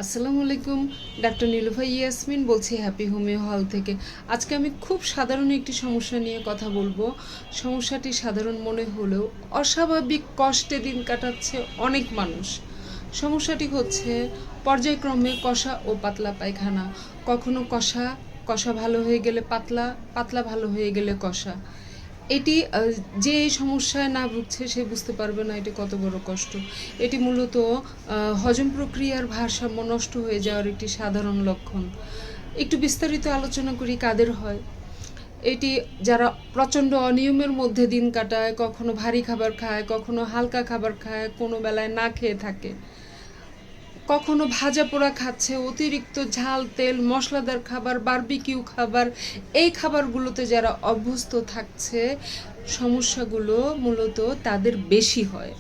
আসসালামু আলাইকুম। ডাক্তার নীলুফা ইয়াসমিন বলছি হ্যাপি হোমিও হল থেকে। আজকে আমি খুব সাধারণ একটি সমস্যা নিয়ে কথা বলবো। সমস্যাটি সাধারণ মনে হলেও অস্বাভাবিক কষ্টে দিন কাটাচ্ছে অনেক মানুষ। সমস্যাটি হচ্ছে পর্যায়ক্রমে কষা ও পাতলা পায়খানা। কখনো কষা কষা ভালো হয়ে গেলে পাতলা, পাতলা ভালো হয়ে গেলে কষা। এটি যে এই সমস্যায় না ভুগছে সে বুঝতে পারবে না এটি কত বড় কষ্ট। এটি মূলত হজম প্রক্রিয়ার ভারসাম্য নষ্ট হয়ে যাওয়ার একটি সাধারণ লক্ষণ। একটু বিস্তারিত আলোচনা করি কাদের হয়। এটি যারা প্রচণ্ড অনিয়মের মধ্যে দিন কাটায়, কখনো ভারী খাবার খায়, কখনো হালকা খাবার খায়, কোনো বেলায় না খেয়ে থাকে, কখনো ভাজা পোড়া খাচ্ছে, অতিরিক্ত ঝাল তেল মশলাদার খাবার, বারবিকিউ খাবার, এই খাবারগুলোতে যারা অভ্যস্ত থাকছে সমস্যাগুলো মূলত তাদের বেশি হয়।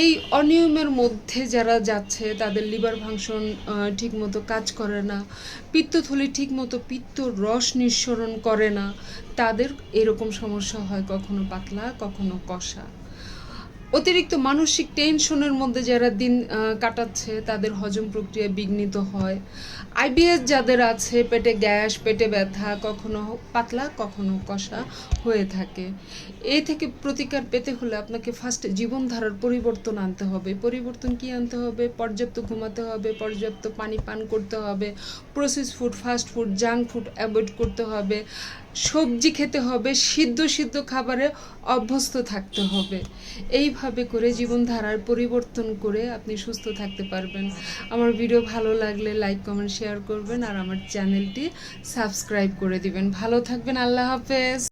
এই অনিয়মের মধ্যে যারা যাচ্ছে তাদের লিভার ফাংশন ঠিকমতো কাজ করে না, পিত্তথলি ঠিকমতো পিত্ত রস নিঃসরণ করে না, তাদের এরকম সমস্যা হয়, কখনো পাতলা কখনো কষা। অতিরিক্ত মানসিক টেনশনের মধ্যে যারা দিন কাটাচ্ছে তাদের হজম প্রক্রিয়া বিঘ্নিত হয়। আইবিএস যাদের আছে, পেটে গ্যাস, পেটে ব্যথা, কখনো পাতলা কখনো কষা হয়ে থাকে। এই থেকে প্রতিকার পেতে হলে আপনাকে ফার্স্ট জীবনধারার পরিবর্তন আনতে হবে। পরিবর্তন কি আনতে হবে? পর্যাপ্ত ঘুমাতে হবে, পর্যাপ্ত পানি পান করতে হবে, process food, fast food, junk food avoid করতে হবে, সবজি খেতে হবে, সিদ্ধ সিদ্ধ খাবারে অভ্যস্ত থাকতে হবে। এইভাবে করে জীবনধারার পরিবর্তন করে আপনি সুস্থ থাকতে পারবেন। আমার ভিডিও ভালো লাগলে লাইক কমেন্ট শেয়ার করবেন আর আমার চ্যানেলটি সাবস্ক্রাইব করে দিবেন। ভালো থাকবেন। আল্লাহ হাফেজ।